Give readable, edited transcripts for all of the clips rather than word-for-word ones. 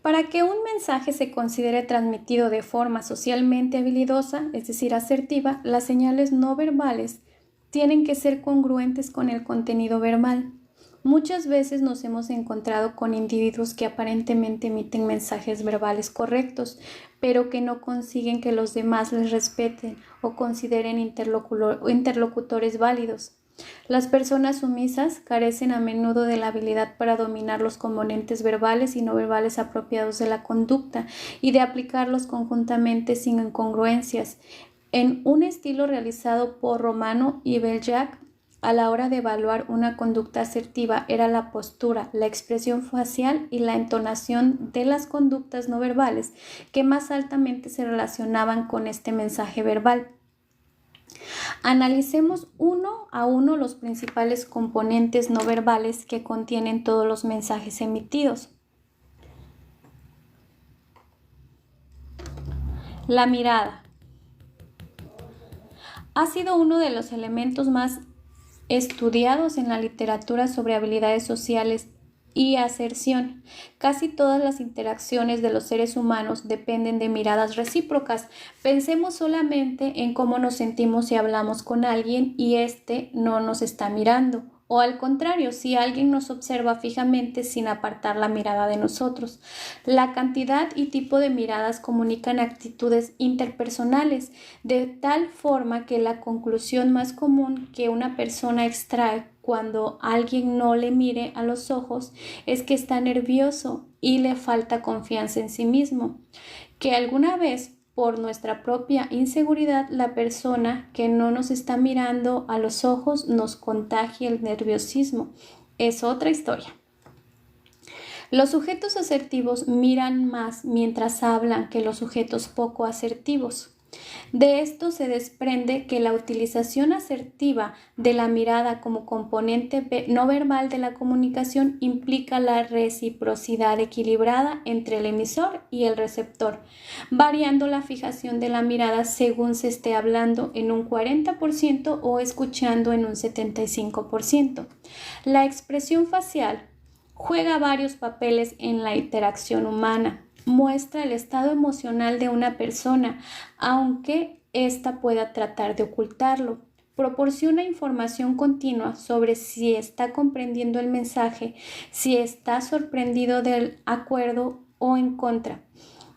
Para que un mensaje se considere transmitido de forma socialmente habilidosa, es decir, asertiva, las señales no verbales tienen que ser congruentes con el contenido verbal. Muchas veces nos hemos encontrado con individuos que aparentemente emiten mensajes verbales correctos, pero que no consiguen que los demás les respeten o consideren interlocutores válidos. Las personas sumisas carecen a menudo de la habilidad para dominar los componentes verbales y no verbales apropiados de la conducta y de aplicarlos conjuntamente sin incongruencias. En un estilo realizado por Romano y Beljac, a la hora de evaluar una conducta asertiva era la postura, la expresión facial y la entonación de las conductas no verbales que más altamente se relacionaban con este mensaje verbal. Analicemos uno a uno los principales componentes no verbales que contienen todos los mensajes emitidos. La mirada ha sido uno de los elementos más estudiados en la literatura sobre habilidades sociales y aserción. Casi todas las interacciones de los seres humanos dependen de miradas recíprocas. Pensemos solamente en cómo nos sentimos si hablamos con alguien y éste no nos está mirando. O al contrario, si alguien nos observa fijamente sin apartar la mirada de nosotros. La cantidad y tipo de miradas comunican actitudes interpersonales, de tal forma que la conclusión más común que una persona extrae cuando alguien no le mire a los ojos es que está nervioso y le falta confianza en sí mismo, que alguna vez por nuestra propia inseguridad la persona que no nos está mirando a los ojos nos contagia el nerviosismo. Es otra historia. Los sujetos asertivos miran más mientras hablan que los sujetos poco asertivos. De esto se desprende que la utilización asertiva de la mirada como componente no verbal de la comunicación implica la reciprocidad equilibrada entre el emisor y el receptor, variando la fijación de la mirada según se esté hablando en un 40% o escuchando en un 75%. La expresión facial juega varios papeles en la interacción humana. Muestra el estado emocional de una persona, aunque ésta pueda tratar de ocultarlo. Proporciona información continua sobre si está comprendiendo el mensaje, si está sorprendido del acuerdo o en contra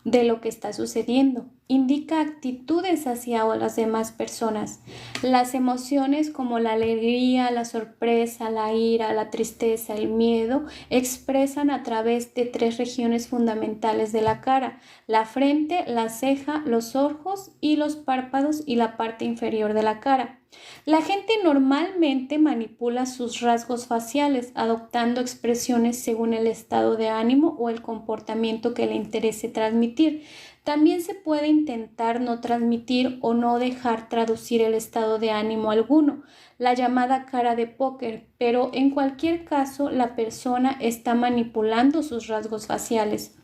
de lo que está sucediendo. Indica actitudes hacia las demás personas. Las emociones como la alegría, la sorpresa, la ira, la tristeza, el miedo, expresan a través de 3 regiones fundamentales de la cara: la frente, la ceja, los ojos y los párpados y la parte inferior de la cara. La gente normalmente manipula sus rasgos faciales, adoptando expresiones según el estado de ánimo o el comportamiento que le interese transmitir. También se puede intentar no transmitir o no dejar traducir el estado de ánimo alguno, la llamada cara de póker, pero en cualquier caso la persona está manipulando sus rasgos faciales.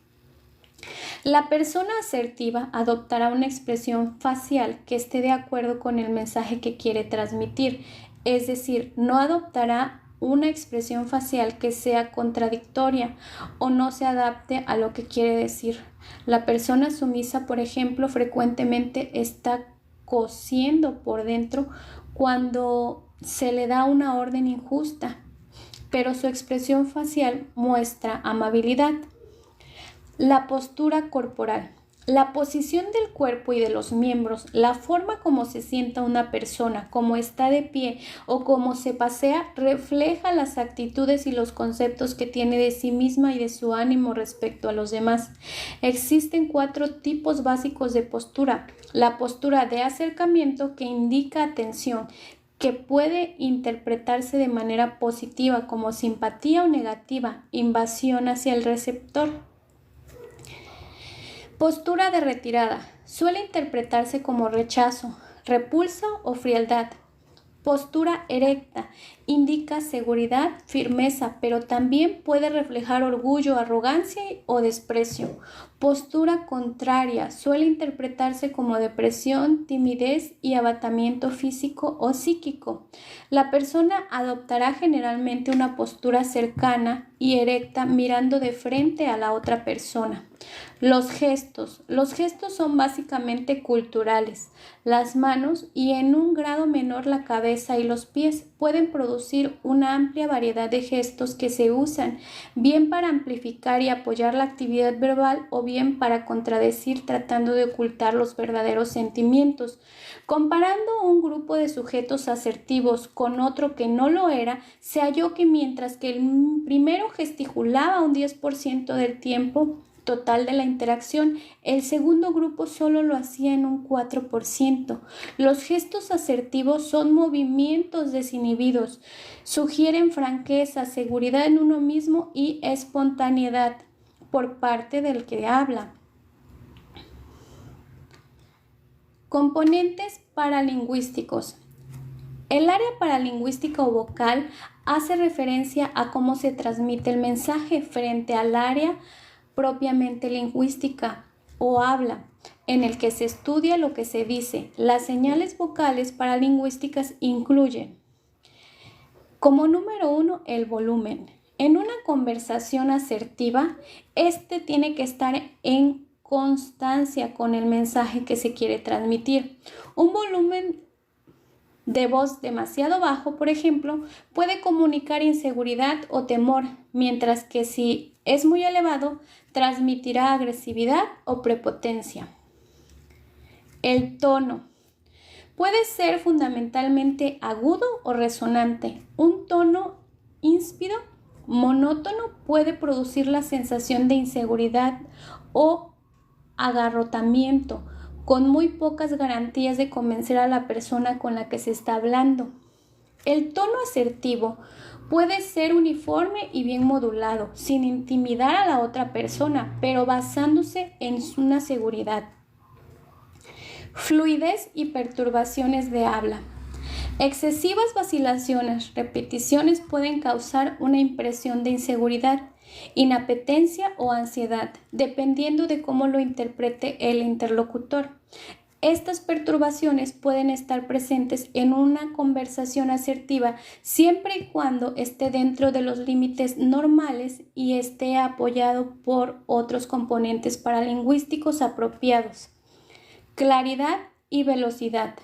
La persona asertiva adoptará una expresión facial que esté de acuerdo con el mensaje que quiere transmitir, es decir, no adoptará una expresión facial que sea contradictoria o no se adapte a lo que quiere decir. La persona sumisa, por ejemplo, frecuentemente está cosiendo por dentro cuando se le da una orden injusta, pero su expresión facial muestra amabilidad. La postura corporal. La posición del cuerpo y de los miembros, la forma como se sienta una persona, cómo está de pie o cómo se pasea, refleja las actitudes y los conceptos que tiene de sí misma y de su ánimo respecto a los demás. Existen 4 tipos básicos de postura. La postura de acercamiento, que indica atención, que puede interpretarse de manera positiva como simpatía o negativa, invasión hacia el receptor. Postura de retirada. Suele interpretarse como rechazo, repulsa o frialdad. Postura erecta indica seguridad, firmeza, pero también puede reflejar orgullo, arrogancia o desprecio. Postura contraria suele interpretarse como depresión, timidez y abatimiento físico o psíquico. La persona adoptará generalmente una postura cercana y erecta mirando de frente a la otra persona. Los gestos. Los gestos son básicamente culturales. Las manos y en un grado menor la cabeza y los pies pueden producir una amplia variedad de gestos que se usan bien para amplificar y apoyar la actividad verbal o bien para contradecir tratando de ocultar los verdaderos sentimientos. Comparando un grupo de sujetos asertivos con otro que no lo era, se halló que mientras que el primero gesticulaba un 10% del tiempo total de la interacción, el segundo grupo solo lo hacía en un 4%. Los gestos asertivos son movimientos desinhibidos, sugieren franqueza, seguridad en uno mismo y espontaneidad por parte del que habla. Componentes paralingüísticos. El área paralingüística o vocal hace referencia a cómo se transmite el mensaje frente al área propiamente lingüística o habla, en el que se estudia lo que se dice. Las señales vocales paralingüísticas incluyen, como número 1, el volumen. En una conversación asertiva, este tiene que estar en constancia con el mensaje que se quiere transmitir. Un volumen de voz demasiado bajo, por ejemplo, puede comunicar inseguridad o temor, mientras que si es muy elevado, transmitirá agresividad o prepotencia. El tono puede ser fundamentalmente agudo o resonante. Un tono híspido, monótono, puede producir la sensación de inseguridad o agarrotamiento, con muy pocas garantías de convencer a la persona con la que se está hablando. El tono asertivo puede ser uniforme y bien modulado, sin intimidar a la otra persona, pero basándose en una seguridad. Fluidez y perturbaciones de habla. Excesivas vacilaciones, repeticiones pueden causar una impresión de inseguridad, inapetencia o ansiedad, dependiendo de cómo lo interprete el interlocutor. Estas perturbaciones pueden estar presentes en una conversación asertiva siempre y cuando esté dentro de los límites normales y esté apoyado por otros componentes paralingüísticos apropiados. Claridad y velocidad.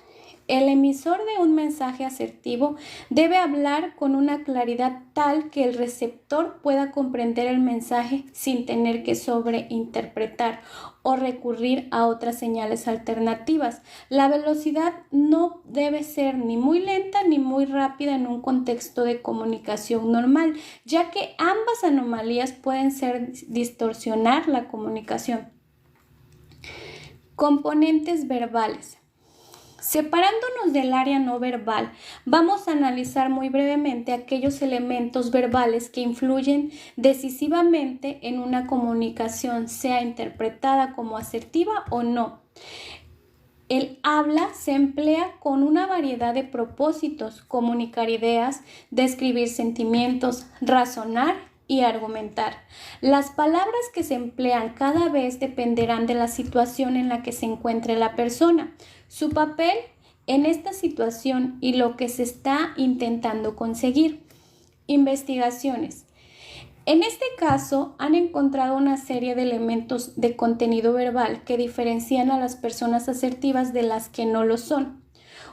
El emisor de un mensaje asertivo debe hablar con una claridad tal que el receptor pueda comprender el mensaje sin tener que sobreinterpretar o recurrir a otras señales alternativas. La velocidad no debe ser ni muy lenta ni muy rápida en un contexto de comunicación normal, ya que ambas anomalías pueden distorsionar la comunicación. Componentes verbales. Separándonos del área no verbal, vamos a analizar muy brevemente aquellos elementos verbales que influyen decisivamente en una comunicación, sea interpretada como asertiva o no. El habla se emplea con una variedad de propósitos: comunicar ideas, describir sentimientos, razonar y argumentar. Las palabras que se emplean cada vez dependerán de la situación en la que se encuentre la persona, su papel en esta situación y lo que se está intentando conseguir. Investigaciones. En este caso, han encontrado una serie de elementos de contenido verbal que diferencian a las personas asertivas de las que no lo son.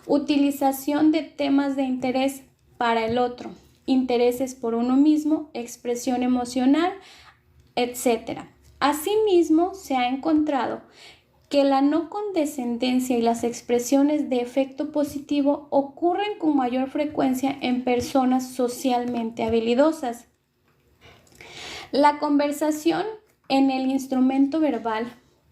Utilización de temas de interés para el otro, intereses por uno mismo, expresión emocional, etc. Asimismo, se ha encontrado que la no condescendencia y las expresiones de efecto positivo ocurren con mayor frecuencia en personas socialmente habilidosas. La conversación en el instrumento verbal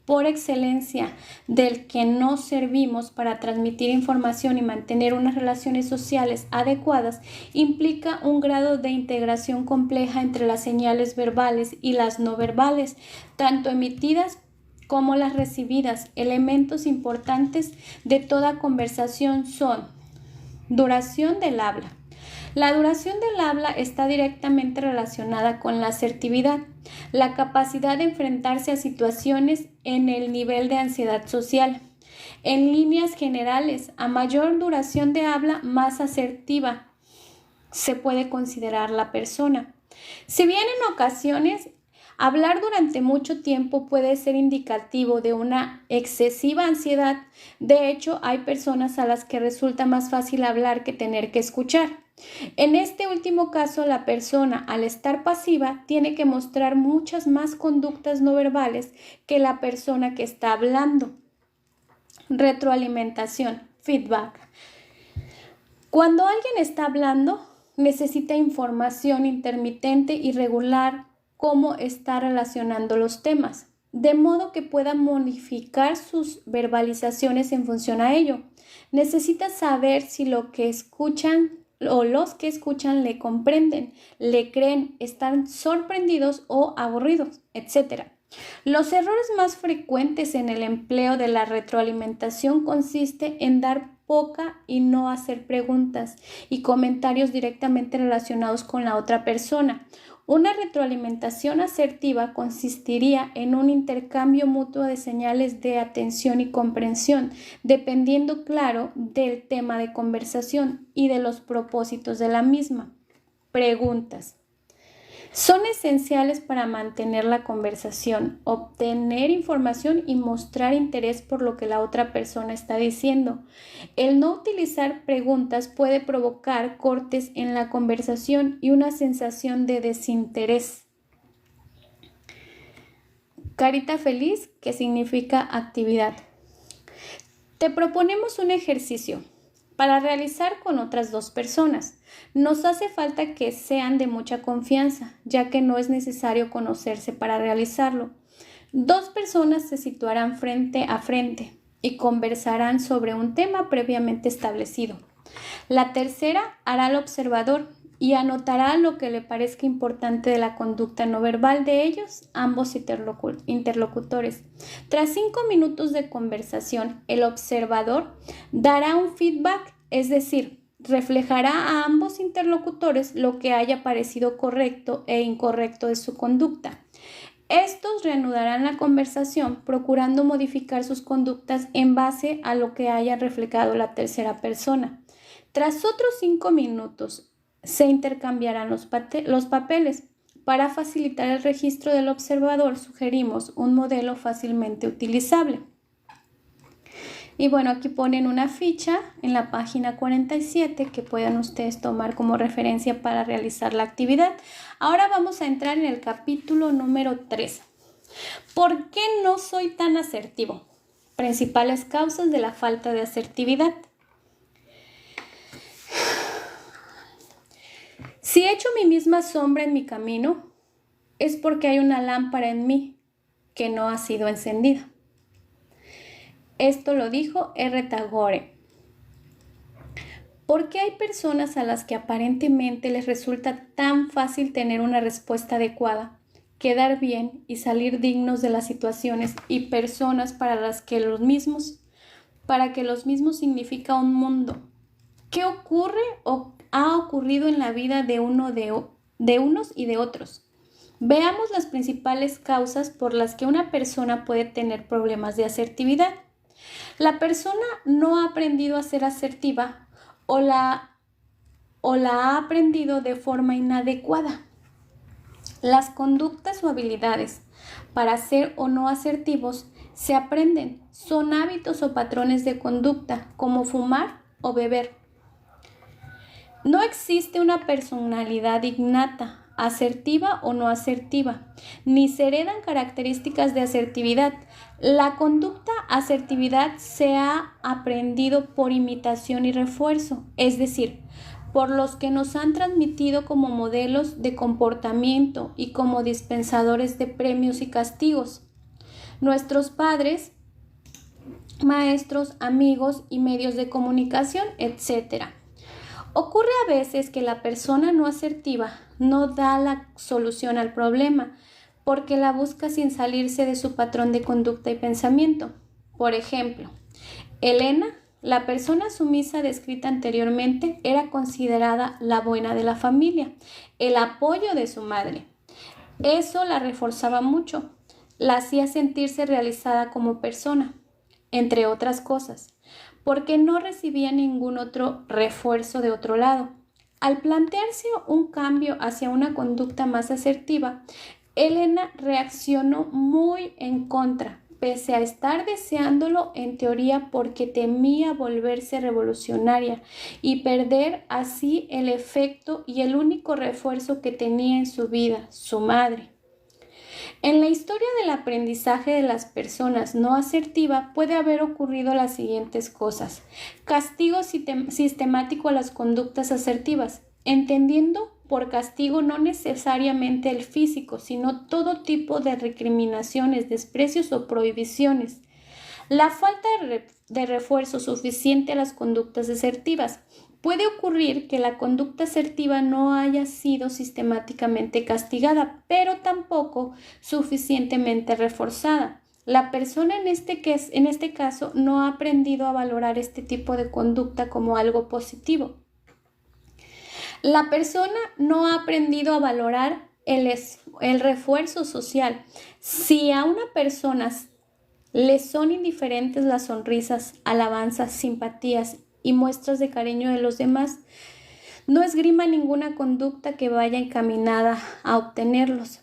por excelencia del que nos servimos para transmitir información y mantener unas relaciones sociales adecuadas implica un grado de integración compleja entre las señales verbales y las no verbales, tanto emitidas como las recibidas. Elementos importantes de toda conversación son: Duración del habla. La duración del habla está directamente relacionada con la asertividad, la capacidad de enfrentarse a situaciones en el nivel de ansiedad social. En líneas generales, a mayor duración de habla, más asertiva se puede considerar la persona. Si bien en ocasiones hablar durante mucho tiempo puede ser indicativo de una excesiva ansiedad, de hecho hay personas a las que resulta más fácil hablar que tener que escuchar. En este último caso, la persona, al estar pasiva, tiene que mostrar muchas más conductas no verbales que la persona que está hablando. Retroalimentación, feedback. Cuando alguien está hablando, necesita información intermitente y regular cómo está relacionando los temas, de modo que pueda modificar sus verbalizaciones en función a ello. Necesita saber si lo que escuchan o los que escuchan le comprenden, le creen, están sorprendidos o aburridos, etc. Los errores más frecuentes en el empleo de la retroalimentación consiste en dar poca y no hacer preguntas y comentarios directamente relacionados con la otra persona. Una retroalimentación asertiva consistiría en un intercambio mutuo de señales de atención y comprensión, dependiendo, claro, del tema de conversación y de los propósitos de la misma. Preguntas. Son esenciales para mantener la conversación, obtener información y mostrar interés por lo que la otra persona está diciendo. El no utilizar preguntas puede provocar cortes en la conversación y una sensación de desinterés. Carita feliz, que significa actividad. Te proponemos un ejercicio para realizar con otras dos personas. Nos hace falta que sean de mucha confianza, ya que no es necesario conocerse para realizarlo. Dos personas se situarán frente a frente y conversarán sobre un tema previamente establecido. La tercera hará el observador y anotará lo que le parezca importante de la conducta no verbal de ellos, ambos interlocutores. Tras 5 minutos de conversación, el observador dará un feedback, es decir, reflejará a ambos interlocutores lo que haya parecido correcto e incorrecto de su conducta. Estos reanudarán la conversación procurando modificar sus conductas en base a lo que haya reflejado la tercera persona. Tras otros 5 minutos, se intercambiarán los papeles. Para facilitar el registro del observador, sugerimos un modelo fácilmente utilizable. Y bueno, aquí ponen una ficha en la página 47 que puedan ustedes tomar como referencia para realizar la actividad. Ahora vamos a entrar en el capítulo número 3. ¿Por qué no soy tan asertivo? Principales causas de la falta de asertividad. Si echo mi misma sombra en mi camino, es porque hay una lámpara en mí que no ha sido encendida. Esto lo dijo R. Tagore. ¿Por qué hay personas a las que aparentemente les resulta tan fácil tener una respuesta adecuada, quedar bien y salir dignos de las situaciones y personas para que los mismos significa un mundo? ¿Qué ocurre o ha ocurrido en la vida de unos y de otros? Veamos las principales causas por las que una persona puede tener problemas de asertividad. La persona no ha aprendido a ser asertiva o la ha aprendido de forma inadecuada. Las conductas o habilidades para ser o no asertivos se aprenden. Son hábitos o patrones de conducta, como fumar o beber. No existe una personalidad innata, asertiva o no asertiva, ni se heredan características de asertividad. La conducta asertividad se ha aprendido por imitación y refuerzo, es decir, por los que nos han transmitido como modelos de comportamiento y como dispensadores de premios y castigos. Nuestros padres, maestros, amigos y medios de comunicación, etc. Ocurre a veces que la persona no asertiva no da la solución al problema porque la busca sin salirse de su patrón de conducta y pensamiento. Por ejemplo, Elena La persona sumisa descrita anteriormente era considerada la buena de la familia, el apoyo de su madre. Eso la reforzaba mucho, la hacía sentirse realizada como persona, entre otras cosas, porque no recibía ningún otro refuerzo de otro lado. Al plantearse un cambio hacia una conducta más asertiva, Elena reaccionó muy en contra, pese a estar deseándolo en teoría porque temía volverse revolucionaria y perder así el efecto y el único refuerzo que tenía en su vida, su madre. En la historia del aprendizaje de las personas no asertivas puede haber ocurrido las siguientes cosas. Castigo sistemático a las conductas asertivas, entendiendo por castigo no necesariamente el físico, sino todo tipo de recriminaciones, desprecios o prohibiciones. La falta de refuerzo suficiente a las conductas asertivas. Puede ocurrir que la conducta asertiva no haya sido sistemáticamente castigada, pero tampoco suficientemente reforzada. La persona en este caso no ha aprendido a valorar este tipo de conducta como algo positivo. La persona no ha aprendido a valorar el refuerzo social. Si a una persona le son indiferentes las sonrisas, alabanzas, simpatías y muestras de cariño de los demás, no esgrima ninguna conducta que vaya encaminada a obtenerlos.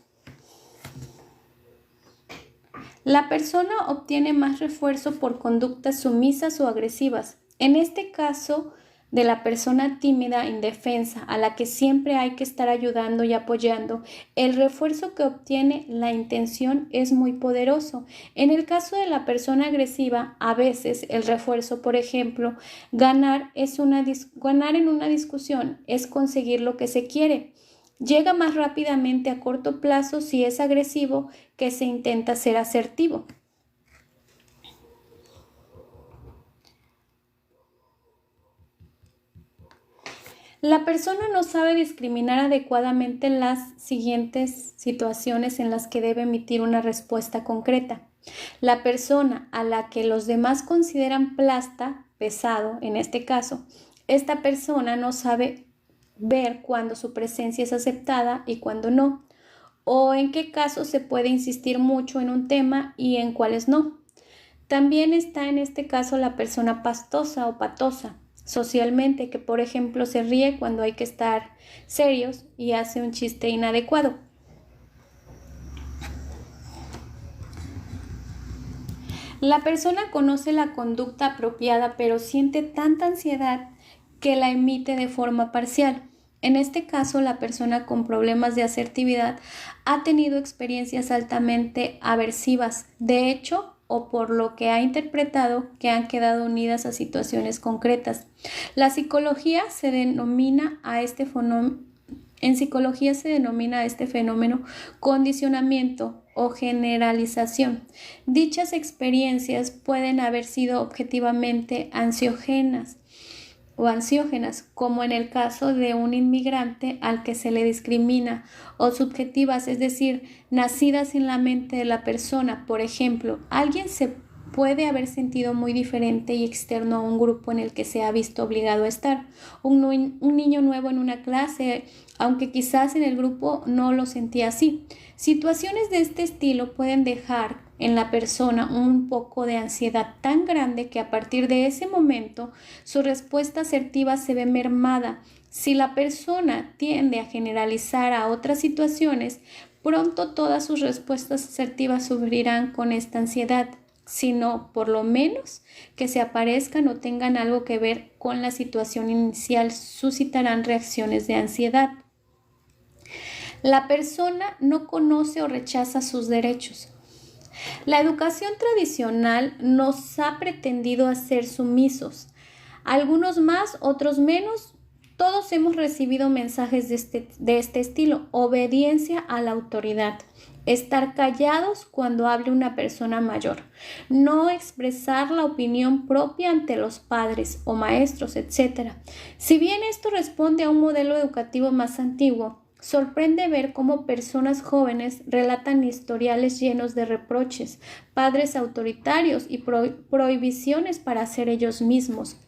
La persona obtiene más refuerzo por conductas sumisas o agresivas. En este caso, de la persona tímida, indefensa, a la que siempre hay que estar ayudando y apoyando, el refuerzo que obtiene la intención es muy poderoso. En el caso de la persona agresiva, a veces el refuerzo, por ejemplo, ganar en una discusión es conseguir lo que se quiere. Llega más rápidamente a corto plazo si es agresivo que se intenta ser asertivo. La persona no sabe discriminar adecuadamente las siguientes situaciones en las que debe emitir una respuesta concreta. La persona a la que los demás consideran plasta, pesado en este caso, esta persona no sabe ver cuándo su presencia es aceptada y cuándo no, o en qué casos se puede insistir mucho en un tema y en cuáles no. También está en este caso la persona pastosa o patosa socialmente, que por ejemplo se ríe cuando hay que estar serios y hace un chiste inadecuado. La persona conoce la conducta apropiada, pero siente tanta ansiedad que la emite de forma parcial. En este caso, la persona con problemas de asertividad ha tenido experiencias altamente aversivas. De hecho, o por lo que ha interpretado, que han quedado unidas a situaciones concretas. En psicología se denomina a este fenómeno condicionamiento o generalización. Dichas experiencias pueden haber sido objetivamente ansiógenas, como en el caso de un inmigrante al que se le discrimina, o subjetivas, es decir, nacidas en la mente de la persona. Por ejemplo, alguien se puede haber sentido muy diferente y externo a un grupo en el que se ha visto obligado a estar. Un niño nuevo en una clase, aunque quizás en el grupo no lo sentía así. Situaciones de este estilo pueden dejar en la persona un poco de ansiedad tan grande que a partir de ese momento su respuesta asertiva se ve mermada. Si la persona tiende a generalizar a otras situaciones, pronto todas sus respuestas asertivas sufrirán con esta ansiedad, sino por lo menos que se aparezcan o tengan algo que ver con la situación inicial, suscitarán reacciones de ansiedad. La persona no conoce o rechaza sus derechos. La educación tradicional nos ha pretendido hacer sumisos, algunos más, otros menos. Todos hemos recibido mensajes de este estilo: obediencia a la autoridad, estar callados cuando hable una persona mayor, no expresar la opinión propia ante los padres o maestros, etc. Si bien esto responde a un modelo educativo más antiguo, Sorprende ver cómo personas jóvenes relatan historiales llenos de reproches, padres autoritarios y prohibiciones para ser ellos mismos.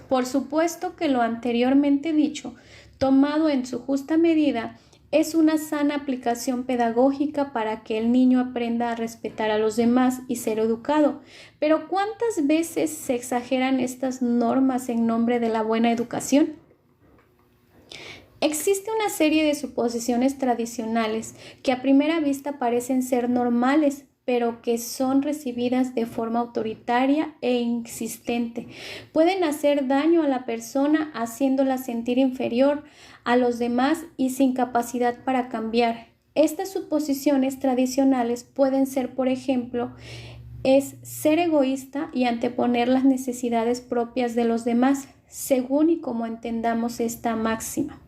Por supuesto que lo anteriormente dicho, tomado en su justa medida, es una sana aplicación pedagógica para que el niño aprenda a respetar a los demás y ser educado. Pero ¿cuántas veces se exageran estas normas en nombre de la buena educación? Existe una serie de suposiciones tradicionales que a primera vista parecen ser normales, pero que son recibidas de forma autoritaria e insistente. Pueden hacer daño a la persona haciéndola sentir inferior a los demás y sin capacidad para cambiar. Estas suposiciones tradicionales pueden ser, por ejemplo, es ser egoísta y anteponer las necesidades propias de los demás, según y como entendamos esta máxima.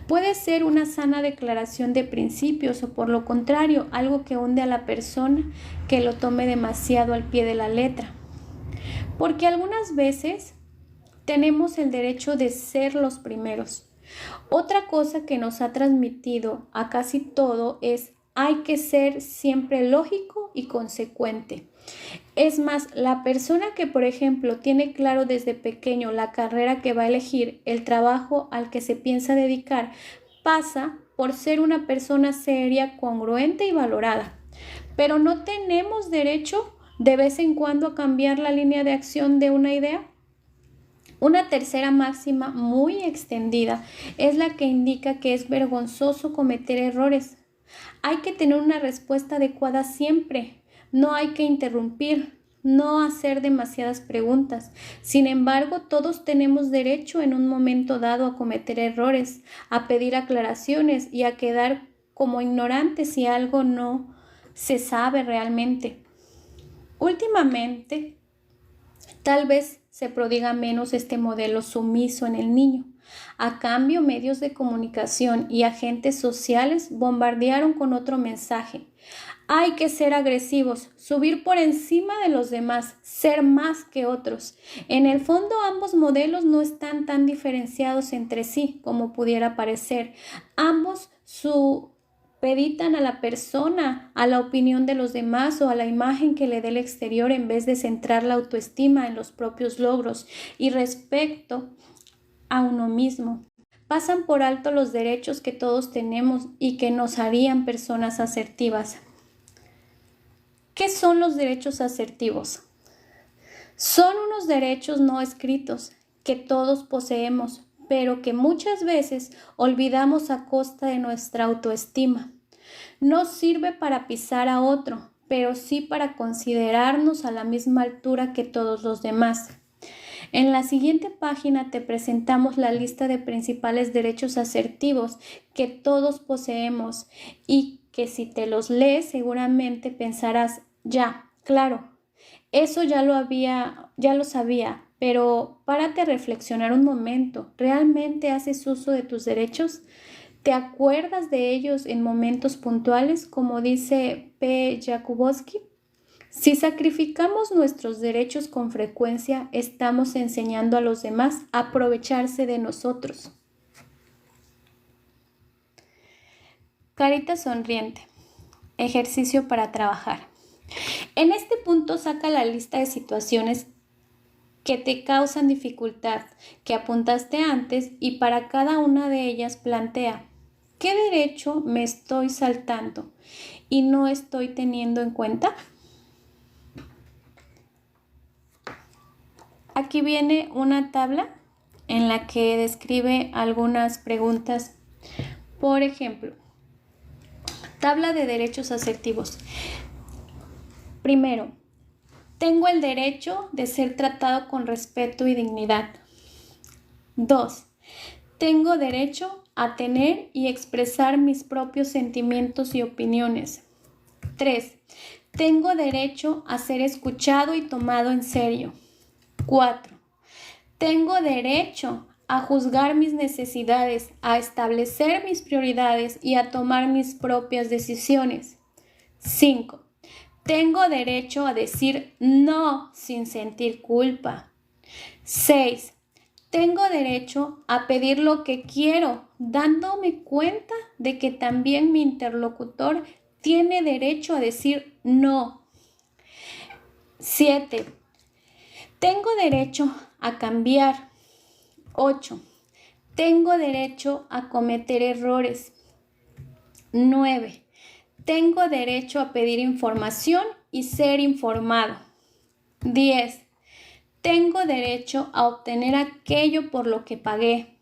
Puede ser una sana declaración de principios o por lo contrario, algo que hunde a la persona que lo tome demasiado al pie de la letra. Porque algunas veces tenemos el derecho de ser los primeros. Otra cosa que nos ha transmitido a casi todo es hay que ser siempre lógico y consecuente. Es más, la persona que, por ejemplo, tiene claro desde pequeño la carrera que va a elegir, el trabajo al que se piensa dedicar, pasa por ser una persona seria, congruente y valorada. Pero ¿no tenemos derecho de vez en cuando a cambiar la línea de acción de una idea? Una tercera máxima muy extendida es la que indica que es vergonzoso cometer errores. Hay que tener una respuesta adecuada siempre. No hay que interrumpir, no hacer demasiadas preguntas. Sin embargo, todos tenemos derecho en un momento dado a cometer errores, a pedir aclaraciones y a quedar como ignorantes si algo no se sabe realmente. Últimamente, tal vez se prodiga menos este modelo sumiso en el niño. A cambio, medios de comunicación y agentes sociales bombardearon con otro mensaje. Hay que ser agresivos, subir por encima de los demás, ser más que otros. En el fondo, ambos modelos no están tan diferenciados entre sí como pudiera parecer. Ambos supeditan a la persona, a la opinión de los demás o a la imagen que le dé el exterior en vez de centrar la autoestima en los propios logros y respecto a uno mismo. Pasan por alto los derechos que todos tenemos y que nos harían personas asertivas. ¿Qué son los derechos asertivos? Son unos derechos no escritos que todos poseemos, pero que muchas veces olvidamos a costa de nuestra autoestima. No sirve para pisar a otro, pero sí para considerarnos a la misma altura que todos los demás. En la siguiente página te presentamos la lista de principales derechos asertivos que todos poseemos y que si te los lees seguramente pensarás, ya, claro, eso ya lo sabía, pero párate a reflexionar un momento. ¿Realmente haces uso de tus derechos? ¿Te acuerdas de ellos en momentos puntuales, como dice P. Jakubowski? Si sacrificamos nuestros derechos con frecuencia, estamos enseñando a los demás a aprovecharse de nosotros. Carita sonriente. Ejercicio para trabajar. En este punto saca la lista de situaciones que te causan dificultad, que apuntaste antes y para cada una de ellas plantea, ¿qué derecho me estoy saltando y no estoy teniendo en cuenta? Aquí viene una tabla en la que describe algunas preguntas. Por ejemplo, tabla de derechos asertivos. Primero, tengo el derecho de ser tratado con respeto y dignidad. 2. Tengo derecho a tener y expresar mis propios sentimientos y opiniones. 3. Tengo derecho a ser escuchado y tomado en serio. 4. Tengo derecho a juzgar mis necesidades, a establecer mis prioridades y a tomar mis propias decisiones. 5. Tengo derecho a decir no sin sentir culpa. 6. Tengo derecho a pedir lo que quiero, dándome cuenta de que también mi interlocutor tiene derecho a decir no. 7. Tengo derecho a cambiar. 8. Tengo derecho a cometer errores. 9. Tengo derecho a pedir información y ser informado. 10. Tengo derecho a obtener aquello por lo que pagué.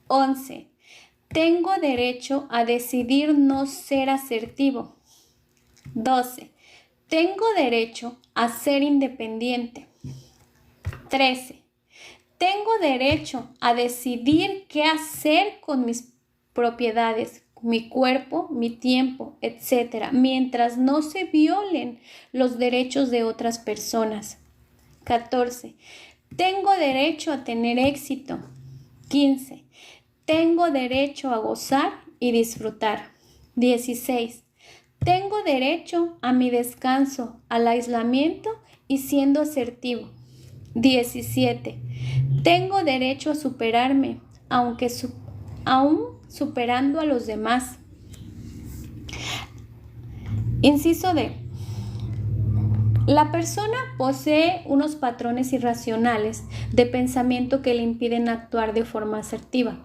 11. Tengo derecho a decidir no ser asertivo. 12. Tengo derecho a ser independiente. 13. Tengo derecho a decidir qué hacer con mis propiedades, mi cuerpo, mi tiempo, etc., mientras no se violen los derechos de otras personas. 14. Tengo derecho a tener éxito. 15. Tengo derecho a gozar y disfrutar. 16. Tengo derecho a mi descanso, al aislamiento y siendo asertivo. 17. Tengo derecho a superarme, aún superando a los demás. Inciso D. La persona posee unos patrones irracionales de pensamiento que le impiden actuar de forma asertiva.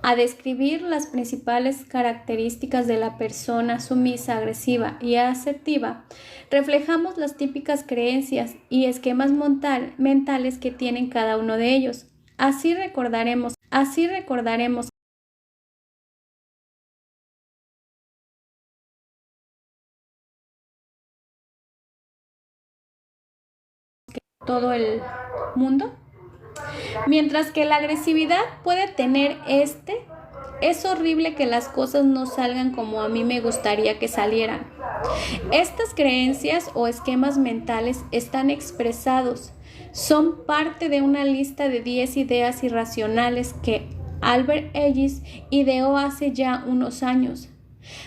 A describir las principales características de la persona sumisa, agresiva y asertiva, reflejamos las típicas creencias y esquemas mentales que tienen cada uno de ellos. Así recordaremos todo el mundo. Mientras que la agresividad puede tener es horrible que las cosas no salgan como a mí me gustaría que salieran. Estas creencias o esquemas mentales están expresados. Son parte de una lista de 10 ideas irracionales que Albert Ellis ideó hace ya unos años.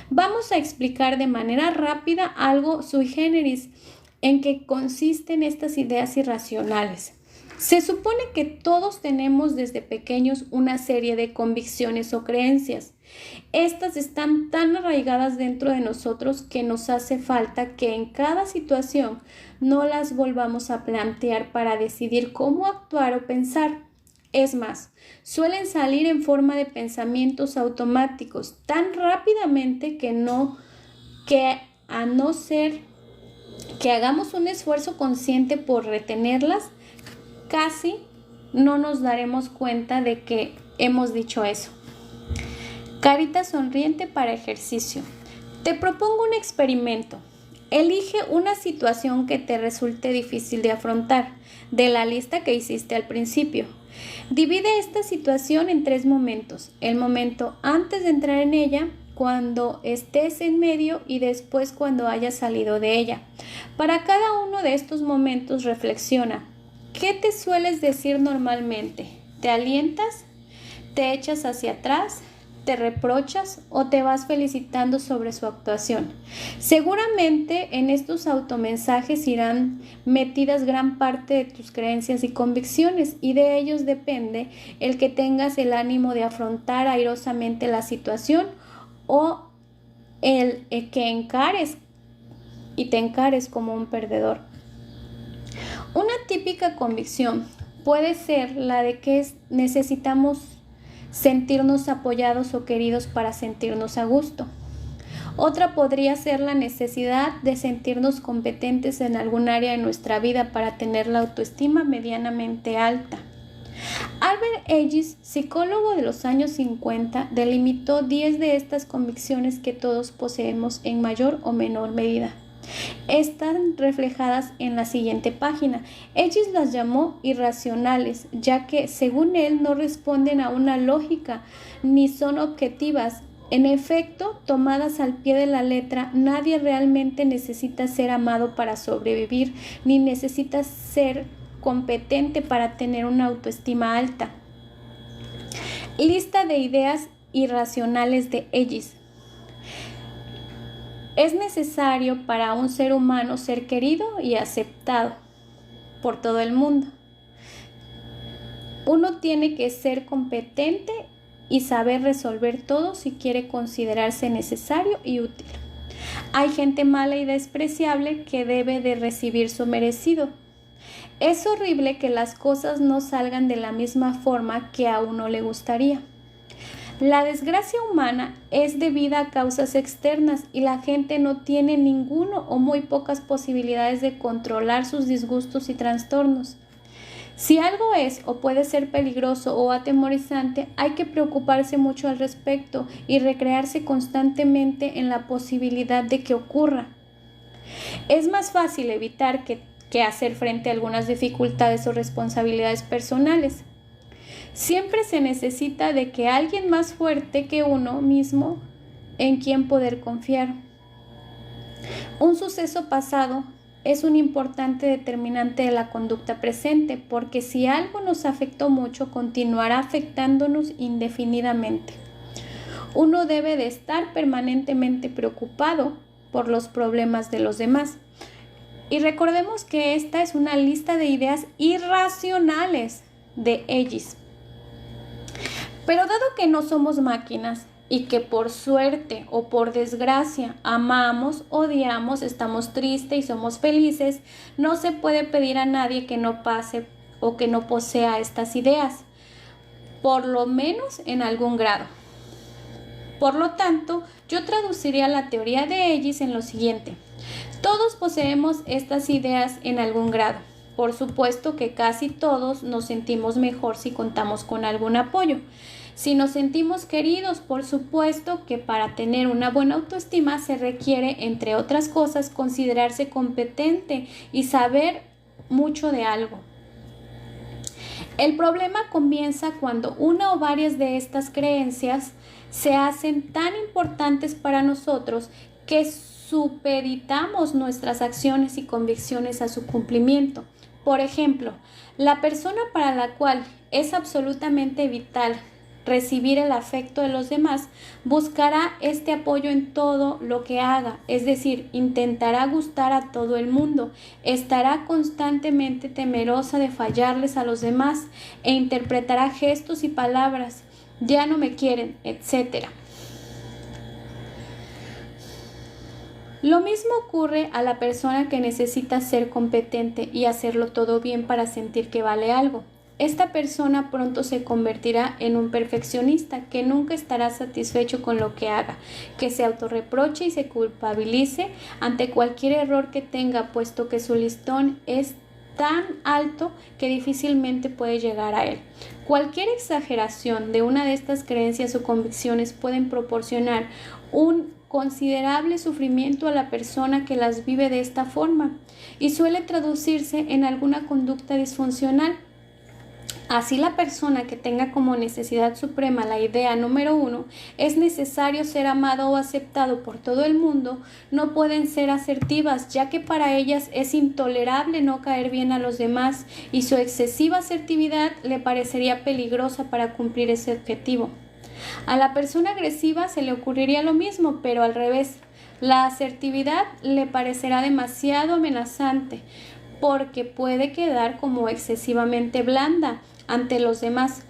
Vamos a explicar de manera rápida algo sui generis en qué consisten estas ideas irracionales. Se supone que todos tenemos desde pequeños una serie de convicciones o creencias. Estas están tan arraigadas dentro de nosotros que nos hace falta que en cada situación no las volvamos a plantear para decidir cómo actuar o pensar. Es más, suelen salir en forma de pensamientos automáticos tan rápidamente que a no ser que hagamos un esfuerzo consciente por retenerlas, casi no nos daremos cuenta de que hemos dicho eso. Carita sonriente para ejercicio. Te propongo un experimento. Elige una situación que te resulte difícil de afrontar, de la lista que hiciste al principio. Divide esta situación en 3 momentos. El momento antes de entrar en ella, cuando estés en medio y después cuando hayas salido de ella. Para cada uno de estos momentos reflexiona. ¿Qué te sueles decir normalmente? ¿Te alientas? ¿Te echas hacia atrás? ¿Te reprochas o te vas felicitando sobre su actuación? Seguramente en estos automensajes irán metidas gran parte de tus creencias y convicciones, y de ellos depende el que tengas el ánimo de afrontar airosamente la situación o el que encares y te encares como un perdedor. Una típica convicción puede ser la de que necesitamos sentirnos apoyados o queridos para sentirnos a gusto. Otra podría ser la necesidad de sentirnos competentes en algún área de nuestra vida para tener la autoestima medianamente alta. Albert Ellis, psicólogo de los años 50, delimitó 10 de estas convicciones que todos poseemos en mayor o menor medida. Están reflejadas en la siguiente página. Ellis las llamó irracionales, ya que, según él, no responden a una lógica ni son objetivas. En efecto, tomadas al pie de la letra, nadie realmente necesita ser amado para sobrevivir, ni necesita ser competente para tener una autoestima alta. Lista de ideas irracionales de Ellis. Es necesario para un ser humano ser querido y aceptado por todo el mundo. Uno tiene que ser competente y saber resolver todo si quiere considerarse necesario y útil. Hay gente mala y despreciable que debe de recibir su merecido. Es horrible que las cosas no salgan de la misma forma que a uno le gustaría. La desgracia humana es debida a causas externas y la gente no tiene ninguno o muy pocas posibilidades de controlar sus disgustos y trastornos. Si algo es o puede ser peligroso o atemorizante, hay que preocuparse mucho al respecto y recrearse constantemente en la posibilidad de que ocurra. Es más fácil evitar que hacer frente a algunas dificultades o responsabilidades personales. Siempre se necesita de que alguien más fuerte que uno mismo en quien poder confiar. Un suceso pasado es un importante determinante de la conducta presente, porque si algo nos afectó mucho, continuará afectándonos indefinidamente. Uno debe de estar permanentemente preocupado por los problemas de los demás. Y recordemos que esta es una lista de ideas irracionales de Ellis. Pero dado que no somos máquinas y que por suerte o por desgracia amamos, odiamos, estamos tristes y somos felices, no se puede pedir a nadie que no pase o que no posea estas ideas, por lo menos en algún grado. Por lo tanto, yo traduciría la teoría de Ellis en lo siguiente: todos poseemos estas ideas en algún grado. Por supuesto que casi todos nos sentimos mejor si contamos con algún apoyo. Si nos sentimos queridos, por supuesto que para tener una buena autoestima se requiere, entre otras cosas, considerarse competente y saber mucho de algo. El problema comienza cuando una o varias de estas creencias se hacen tan importantes para nosotros que supeditamos nuestras acciones y convicciones a su cumplimiento. Por ejemplo, la persona para la cual es absolutamente vital recibir el afecto de los demás, buscará este apoyo en todo lo que haga, es decir, intentará gustar a todo el mundo, estará constantemente temerosa de fallarles a los demás e interpretará gestos y palabras, ya no me quieren, etc. Lo mismo ocurre a la persona que necesita ser competente y hacerlo todo bien para sentir que vale algo. Esta persona pronto se convertirá en un perfeccionista que nunca estará satisfecho con lo que haga, que se autorreproche y se culpabilice ante cualquier error que tenga, puesto que su listón es tan alto que difícilmente puede llegar a él. Cualquier exageración de una de estas creencias o convicciones pueden proporcionar un considerable sufrimiento a la persona que las vive de esta forma y suele traducirse en alguna conducta disfuncional. Así, la persona que tenga como necesidad suprema la idea número 1, es necesario ser amado o aceptado por todo el mundo, no pueden ser asertivas, ya que para ellas es intolerable no caer bien a los demás y su excesiva asertividad le parecería peligrosa para cumplir ese objetivo. A la persona agresiva se le ocurriría lo mismo, pero al revés. La asertividad le parecerá demasiado amenazante, porque puede quedar como excesivamente blanda ante los demás,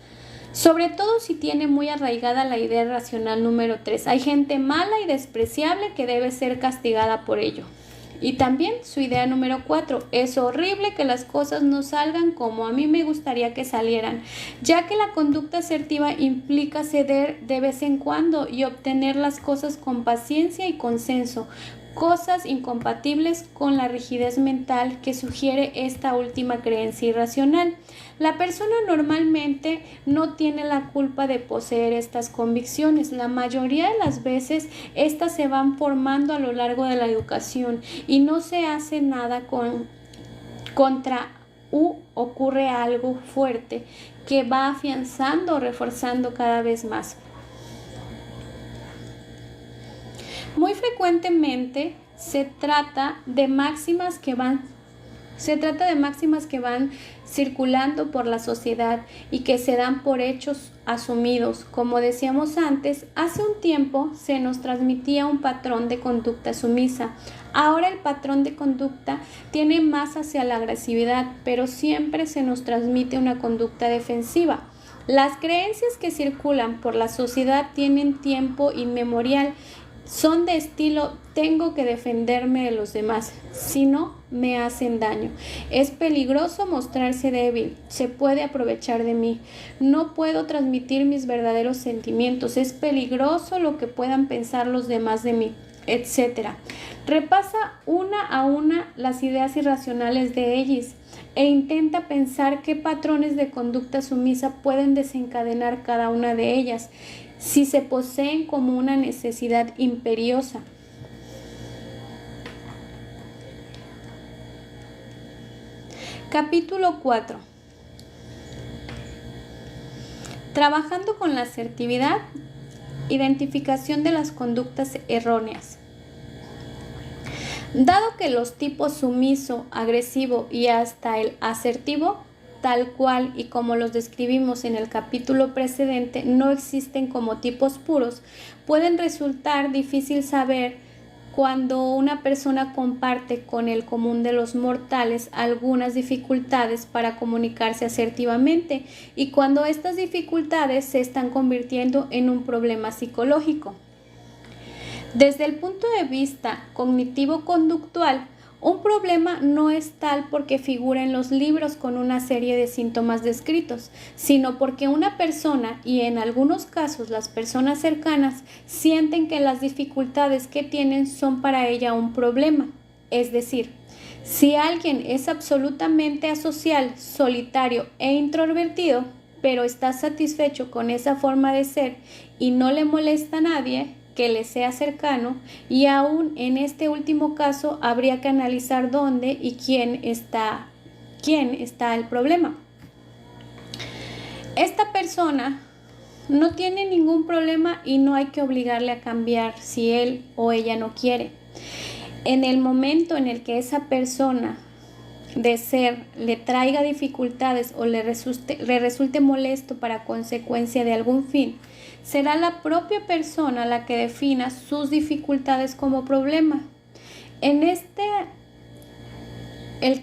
sobre todo si tiene muy arraigada la idea racional número 3. Hay gente mala y despreciable que debe ser castigada por ello. Y también su idea número 4, es horrible que las cosas no salgan como a mí me gustaría que salieran, ya que la conducta asertiva implica ceder de vez en cuando y obtener las cosas con paciencia y consenso, cosas incompatibles con la rigidez mental que sugiere esta última creencia irracional. La persona normalmente no tiene la culpa de poseer estas convicciones. La mayoría de las veces estas se van formando a lo largo de la educación y no se hace nada contra ocurre algo fuerte que va afianzando o reforzando cada vez más. Muy frecuentemente se trata de máximas que van Se trata de máximas que van circulando por la sociedad y que se dan por hechos asumidos. Como decíamos antes, hace un tiempo se nos transmitía un patrón de conducta sumisa. Ahora el patrón de conducta tiene más hacia la agresividad, pero siempre se nos transmite una conducta defensiva. Las creencias que circulan por la sociedad tienen tiempo inmemorial. Son de estilo, tengo que defenderme de los demás, si no, me hacen daño. Es peligroso mostrarse débil, se puede aprovechar de mí. No puedo transmitir mis verdaderos sentimientos, es peligroso lo que puedan pensar los demás de mí, etc. Repasa una a una las ideas irracionales de ellos e intenta pensar qué patrones de conducta sumisa pueden desencadenar cada una de ellas, si se poseen como una necesidad imperiosa. Capítulo 4. Trabajando con la asertividad, identificación de las conductas erróneas. Dado que los tipos sumiso, agresivo y hasta el asertivo, tal cual y como los describimos en el capítulo precedente, no existen como tipos puros, pueden resultar difícil saber cuando una persona comparte con el común de los mortales algunas dificultades para comunicarse asertivamente y cuando estas dificultades se están convirtiendo en un problema psicológico. Desde el punto de vista cognitivo-conductual, un problema no es tal porque figura en los libros con una serie de síntomas descritos, sino porque una persona, y en algunos casos las personas cercanas, sienten que las dificultades que tienen son para ella un problema. Es decir, si alguien es absolutamente asocial, solitario e introvertido, pero está satisfecho con esa forma de ser y no le molesta a nadie que le sea cercano, y aún en este último caso habría que analizar dónde y quién está el problema. Esta persona no tiene ningún problema y no hay que obligarle a cambiar si él o ella no quiere. En el momento en el que esa persona de ser le traiga dificultades o le resulte molesto para consecuencia de algún fin, será la propia persona la que defina sus dificultades como problema. El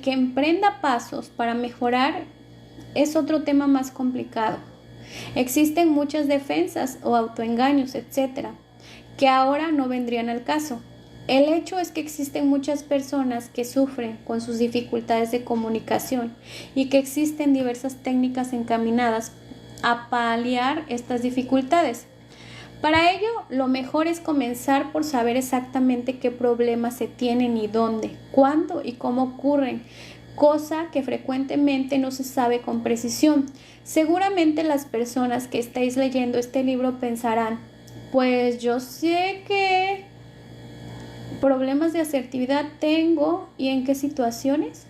que emprenda pasos para mejorar es otro tema más complicado. Existen muchas defensas o autoengaños, etc., que ahora no vendrían al caso. El hecho es que existen muchas personas que sufren con sus dificultades de comunicación y que existen diversas técnicas encaminadas a paliar estas dificultades. Para ello, lo mejor es comenzar por saber exactamente qué problemas se tienen y dónde, cuándo y cómo ocurren, cosa que frecuentemente no se sabe con precisión. Seguramente las personas que estáis leyendo este libro pensarán, pues yo sé qué problemas de asertividad tengo y en qué situaciones.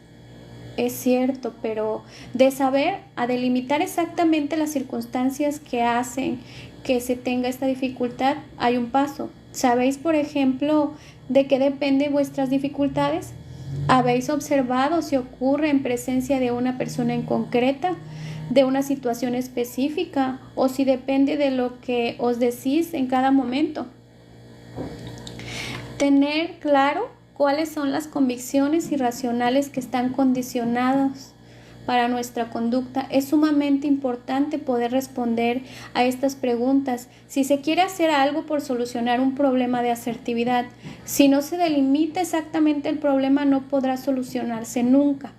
Es cierto, pero de saber a delimitar exactamente las circunstancias que hacen que se tenga esta dificultad, hay un paso. ¿Sabéis, por ejemplo, de qué dependen vuestras dificultades? ¿Habéis observado si ocurre en presencia de una persona en concreta, de una situación específica, o si depende de lo que os decís en cada momento? Tener claro cuáles son las convicciones irracionales que están condicionadas para nuestra conducta. Es sumamente importante poder responder a estas preguntas si se quiere hacer algo por solucionar un problema de asertividad. Si no se delimita exactamente el problema, no podrá solucionarse nunca.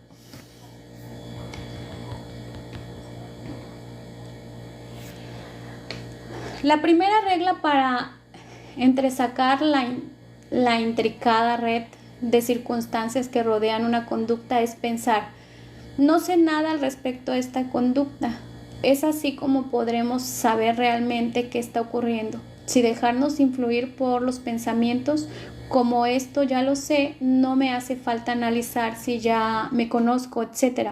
La primera regla para entresacar la intricada red de circunstancias que rodean una conducta es pensar: no sé nada al respecto de esta conducta. Es así como podremos saber realmente qué está ocurriendo. Si dejarnos influir por los pensamientos, como esto ya lo sé, no me hace falta analizar si ya me conozco, etc.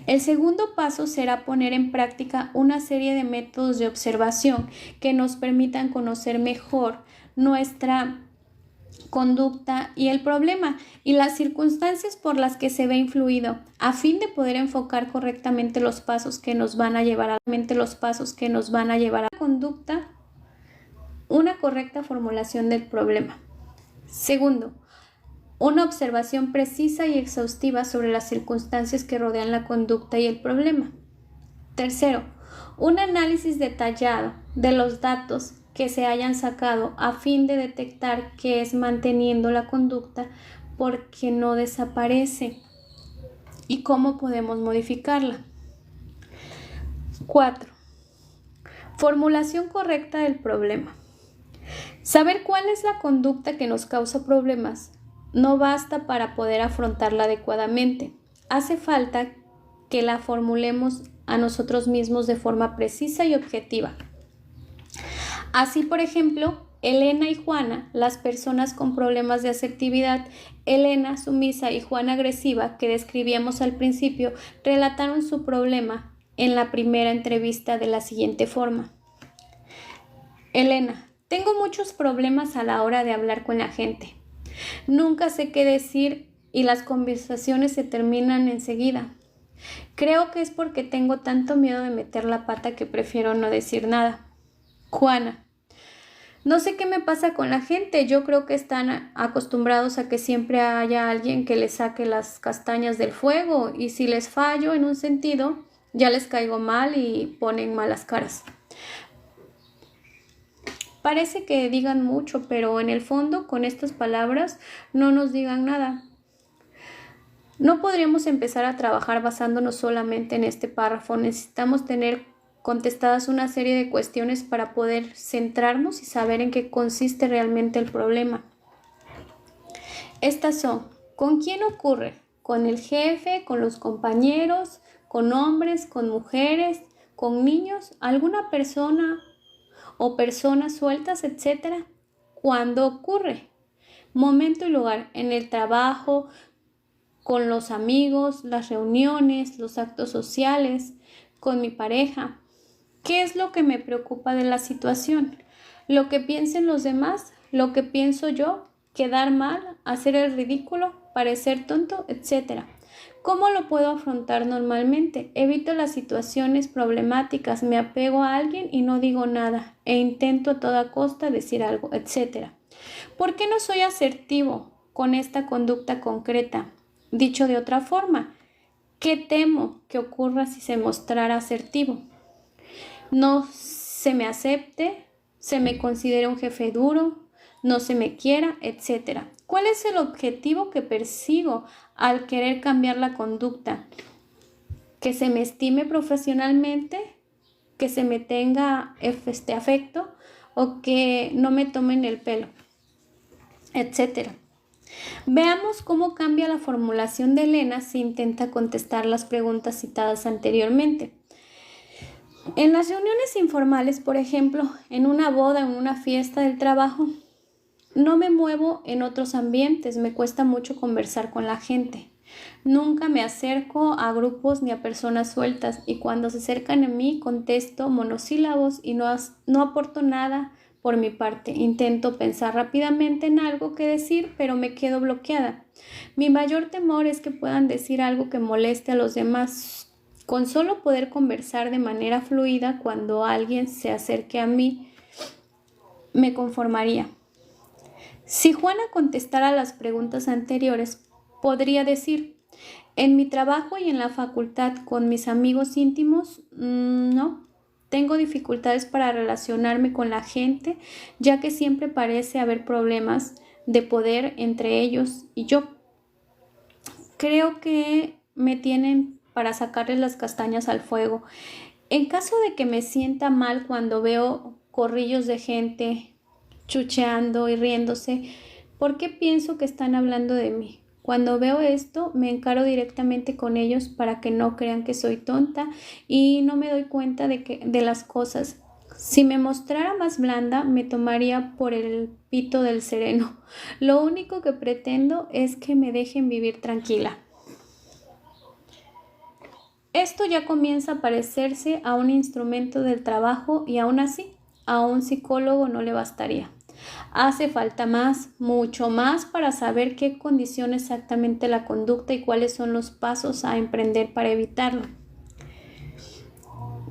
El segundo paso será poner en práctica una serie de métodos de observación que nos permitan conocer mejor nuestra conducta y el problema y las circunstancias por las que se ve influido, a fin de poder enfocar correctamente los pasos que nos van a llevar a la conducta, una correcta formulación del problema. Segundo, una observación precisa y exhaustiva sobre las circunstancias que rodean la conducta y el problema. Tercero, un análisis detallado de los datos que se hayan sacado a fin de detectar qué es manteniendo la conducta porque no desaparece y cómo podemos modificarla. 4. Formulación correcta del problema. Saber cuál es la conducta que nos causa problemas no basta para poder afrontarla adecuadamente. Hace falta que la formulemos a nosotros mismos de forma precisa y objetiva. Así, por ejemplo, Elena y Juana, las personas con problemas de asertividad, Elena sumisa y Juana agresiva, que describíamos al principio, relataron su problema en la primera entrevista de la siguiente forma. Elena: tengo muchos problemas a la hora de hablar con la gente. Nunca sé qué decir y las conversaciones se terminan enseguida. Creo que es porque tengo tanto miedo de meter la pata que prefiero no decir nada. Juana: no sé qué me pasa con la gente, yo creo que están acostumbrados a que siempre haya alguien que les saque las castañas del fuego y si les fallo en un sentido, ya les caigo mal y ponen malas caras. Parece que digan mucho, pero en el fondo con estas palabras no nos digan nada. No podríamos empezar a trabajar basándonos solamente en este párrafo. Necesitamos tener contestadas una serie de cuestiones para poder centrarnos y saber en qué consiste realmente el problema. Estas son: ¿con quién ocurre? ¿Con el jefe? ¿Con los compañeros? ¿Con hombres? ¿Con mujeres? ¿Con niños? ¿Alguna persona o personas sueltas, etcétera? ¿Cuándo ocurre? Momento y lugar: en el trabajo, con los amigos, las reuniones, los actos sociales, con mi pareja. ¿Qué es lo que me preocupa de la situación? ¿Lo que piensen los demás? ¿Lo que pienso yo? ¿Quedar mal? ¿Hacer el ridículo? ¿Parecer tonto? Etcétera. ¿Cómo lo puedo afrontar normalmente? Evito las situaciones problemáticas, me apego a alguien y no digo nada, e intento a toda costa decir algo, etcétera. ¿Por qué no soy asertivo con esta conducta concreta? Dicho de otra forma, ¿qué temo que ocurra si se mostrara asertivo? No se me acepte, se me considera un jefe duro, no se me quiera, etc. ¿Cuál es el objetivo que persigo al querer cambiar la conducta? ¿Que se me estime profesionalmente? ¿Que se me tenga afecto? ¿O que no me tomen el pelo? Etcétera. Veamos cómo cambia la formulación de Elena si intenta contestar las preguntas citadas anteriormente. En las reuniones informales, por ejemplo, en una boda, en una fiesta del trabajo, no me muevo en otros ambientes, me cuesta mucho conversar con la gente. Nunca me acerco a grupos ni a personas sueltas y cuando se acercan a mí contesto monosílabos y no aporto nada por mi parte. Intento pensar rápidamente en algo que decir, pero me quedo bloqueada. Mi mayor temor es que puedan decir algo que moleste a los demás. Con solo poder conversar de manera fluida cuando alguien se acerque a mí, me conformaría. Si Juana contestara las preguntas anteriores, podría decir: en mi trabajo y en la facultad con mis amigos íntimos, no. Tengo dificultades para relacionarme con la gente, ya que siempre parece haber problemas de poder entre ellos y yo. Creo que me tienen para sacarles las castañas al fuego. En caso de que me sienta mal cuando veo corrillos de gente chucheando y riéndose, ¿por qué pienso que están hablando de mí? Cuando veo esto, me encaro directamente con ellos para que no crean que soy tonta y no me doy cuenta de las cosas. Si me mostrara más blanda, me tomaría por el pito del sereno. Lo único que pretendo es que me dejen vivir tranquila. Esto ya comienza a parecerse a un instrumento del trabajo y aún así, a un psicólogo no le bastaría. Hace falta más, mucho más para saber qué condiciona exactamente la conducta y cuáles son los pasos a emprender para evitarlo.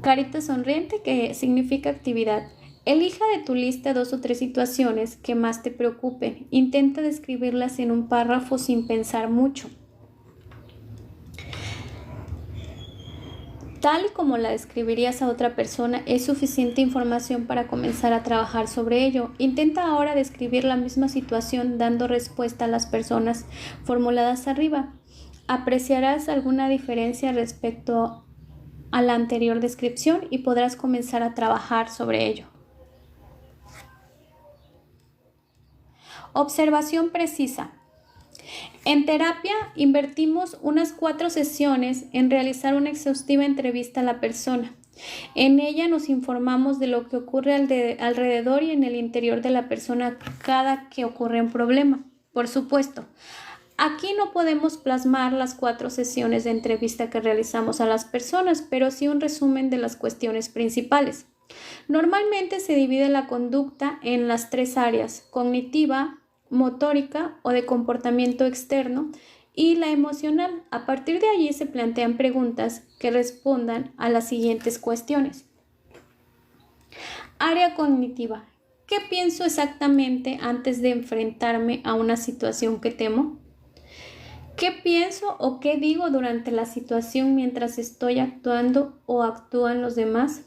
Carita sonriente, que significa actividad. Elija de tu lista 2 o 3 situaciones que más te preocupen. Intenta describirlas en un párrafo sin pensar mucho. Tal y como la describirías a otra persona, es suficiente información para comenzar a trabajar sobre ello. Intenta ahora describir la misma situación dando respuesta a las personas formuladas arriba. Apreciarás alguna diferencia respecto a la anterior descripción y podrás comenzar a trabajar sobre ello. Observación precisa. En terapia invertimos unas 4 sesiones en realizar una exhaustiva entrevista a la persona. En ella nos informamos de lo que ocurre alrededor y en el interior de la persona cada que ocurre un problema. Por supuesto, aquí no podemos plasmar las 4 sesiones de entrevista que realizamos a las personas, pero sí un resumen de las cuestiones principales. Normalmente se divide la conducta en las 3 áreas: cognitiva, motórica o de comportamiento externo, y la emocional. A partir de allí se plantean preguntas que respondan a las siguientes cuestiones. Área cognitiva. ¿Qué pienso exactamente antes de enfrentarme a una situación que temo? ¿Qué pienso o qué digo durante la situación mientras estoy actuando o actúan los demás?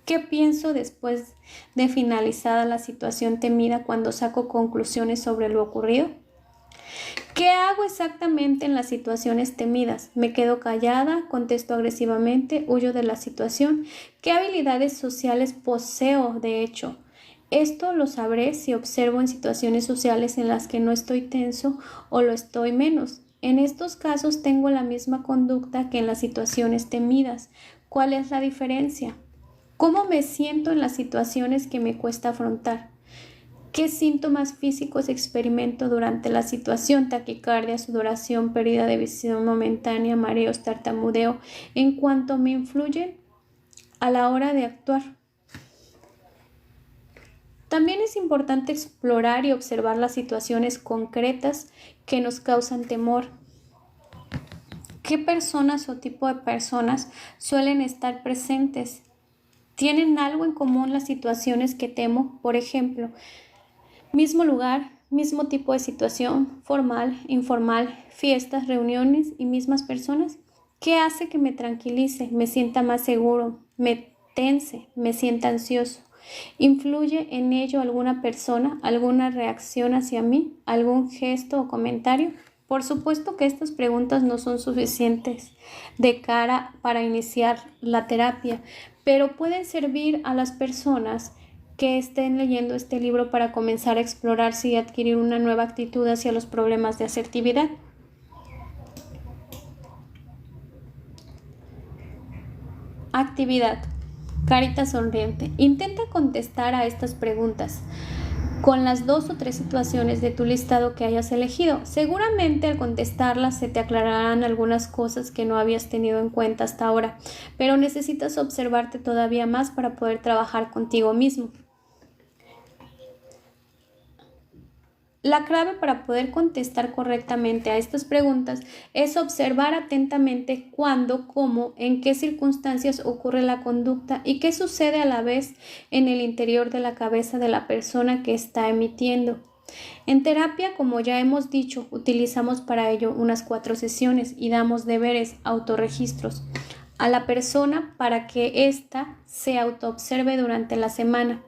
¿Qué pienso después de finalizada la situación temida cuando saco conclusiones sobre lo ocurrido? ¿Qué hago exactamente en las situaciones temidas? ¿Me quedo callada? ¿Contesto agresivamente? ¿Huyo de la situación? ¿Qué habilidades sociales poseo, de hecho? Esto lo sabré si observo en situaciones sociales en las que no estoy tenso o lo estoy menos. En estos casos tengo la misma conducta que en las situaciones temidas. ¿Cuál es la diferencia? ¿Cómo me siento en las situaciones que me cuesta afrontar? ¿Qué síntomas físicos experimento durante la situación? Taquicardia, sudoración, pérdida de visión momentánea, mareos, tartamudeo, en cuanto me influyen a la hora de actuar. También es importante explorar y observar las situaciones concretas que nos causan temor. ¿Qué personas o tipo de personas suelen estar presentes? ¿Tienen algo en común las situaciones que temo? Por ejemplo, mismo lugar, mismo tipo de situación, formal, informal, fiestas, reuniones y mismas personas. ¿Qué hace que me tranquilice, me sienta más seguro, me tense, me sienta ansioso? ¿Influye en ello alguna persona, alguna reacción hacia mí, algún gesto o comentario? Por supuesto que estas preguntas no son suficientes de cara para iniciar la terapia, pero pueden servir a las personas que estén leyendo este libro para comenzar a explorarse y adquirir una nueva actitud hacia los problemas de asertividad. Actividad. Carita sonriente. Intenta contestar a estas preguntas con las 2 o 3 situaciones de tu listado que hayas elegido. Seguramente al contestarlas se te aclararán algunas cosas que no habías tenido en cuenta hasta ahora, pero necesitas observarte todavía más para poder trabajar contigo mismo. La clave para poder contestar correctamente a estas preguntas es observar atentamente cuándo, cómo, en qué circunstancias ocurre la conducta y qué sucede a la vez en el interior de la cabeza de la persona que está emitiendo. En terapia, como ya hemos dicho, utilizamos para ello unas 4 sesiones y damos deberes, autorregistros a la persona para que ésta se autoobserve durante la semana.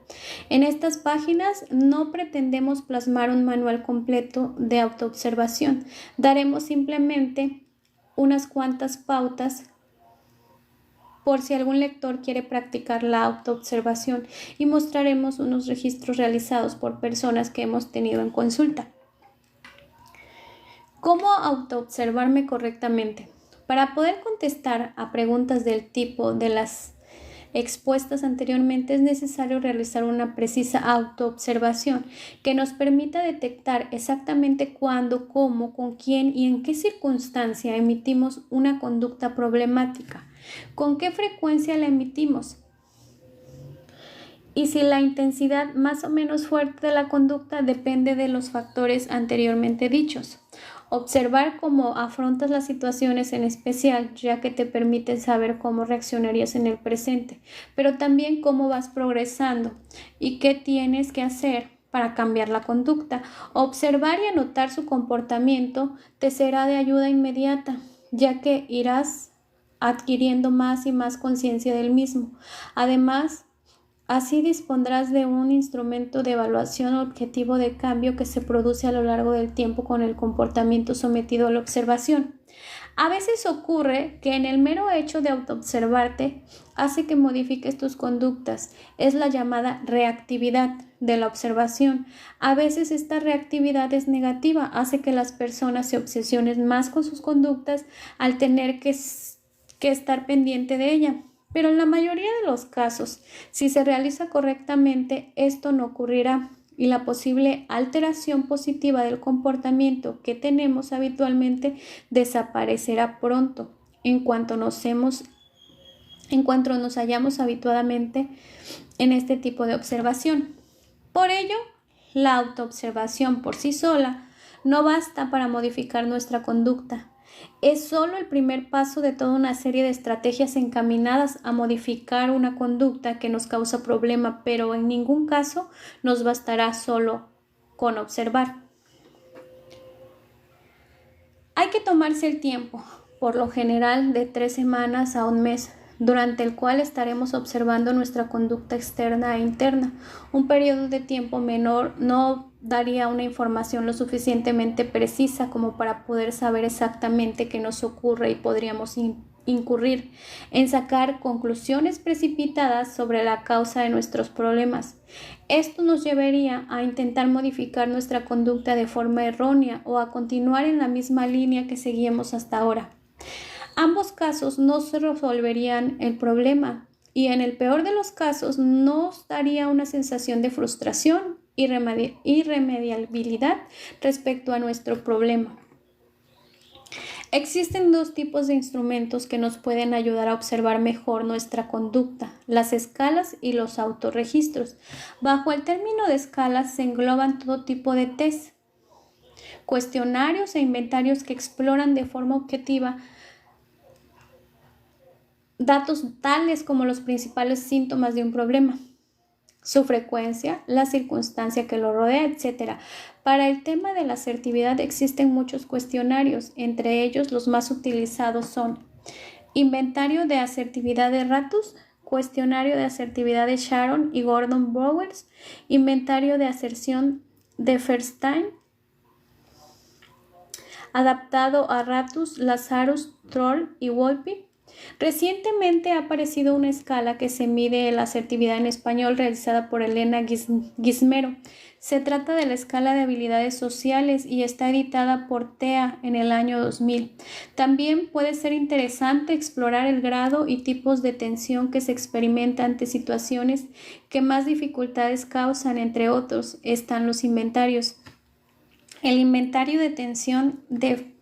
En estas páginas no pretendemos plasmar un manual completo de autoobservación. Daremos simplemente unas cuantas pautas por si algún lector quiere practicar la autoobservación y mostraremos unos registros realizados por personas que hemos tenido en consulta. ¿Cómo autoobservarme correctamente? Para poder contestar a preguntas del tipo de las expuestas anteriormente es necesario realizar una precisa autoobservación que nos permita detectar exactamente cuándo, cómo, con quién y en qué circunstancia emitimos una conducta problemática, con qué frecuencia la emitimos y si la intensidad más o menos fuerte de la conducta depende de los factores anteriormente dichos. Observar cómo afrontas las situaciones en especial, ya que te permite saber cómo reaccionarías en el presente, pero también cómo vas progresando y qué tienes que hacer para cambiar la conducta. Observar y anotar su comportamiento te será de ayuda inmediata, ya que irás adquiriendo más y más conciencia del mismo. Además, así dispondrás de un instrumento de evaluación objetivo de cambio que se produce a lo largo del tiempo con el comportamiento sometido a la observación. A veces ocurre que en el mero hecho de autoobservarte hace que modifiques tus conductas. Es la llamada reactividad de la observación. A veces esta reactividad es negativa, hace que las personas se obsesionen más con sus conductas al tener que estar pendiente de ella. Pero en la mayoría de los casos, si se realiza correctamente, esto no ocurrirá y la posible alteración positiva del comportamiento que tenemos habitualmente desaparecerá pronto en cuanto nos hayamos habituadamente en este tipo de observación. Por ello, la autoobservación por sí sola no basta para modificar nuestra conducta. Es solo el primer paso de toda una serie de estrategias encaminadas a modificar una conducta que nos causa problema, pero en ningún caso nos bastará solo con observar. Hay que tomarse el tiempo, por lo general de 3 semanas a un mes, durante el cual estaremos observando nuestra conducta externa e interna. Un periodo de tiempo menor no daría una información lo suficientemente precisa como para poder saber exactamente qué nos ocurre y podríamos incurrir en sacar conclusiones precipitadas sobre la causa de nuestros problemas. Esto nos llevaría a intentar modificar nuestra conducta de forma errónea o a continuar en la misma línea que seguimos hasta ahora. Ambos casos no se resolverían el problema y en el peor de los casos nos daría una sensación de frustración y irremediabilidad respecto a nuestro problema. Existen 2 tipos de instrumentos que nos pueden ayudar a observar mejor nuestra conducta: las escalas y los autorregistros. Bajo el término de escalas se engloban todo tipo de test, cuestionarios e inventarios que exploran de forma objetiva datos tales como los principales síntomas de un problema, su frecuencia, la circunstancia que lo rodea, etc. Para el tema de la asertividad existen muchos cuestionarios, entre ellos los más utilizados son Inventario de Asertividad de Ratus, Cuestionario de Asertividad de Sharon y Gordon Bowers, Inventario de Aserción de Feinstein, adaptado a Ratus, Lazarus, Troll y Wolpe. Recientemente ha aparecido una escala que se mide la asertividad en español realizada por Elena Gizmero. Se trata de la escala de habilidades sociales y está editada por TEA en el año 2000. También puede ser interesante explorar el grado y tipos de tensión que se experimenta ante situaciones que más dificultades causan. Entre otros están los inventarios. El inventario de tensión de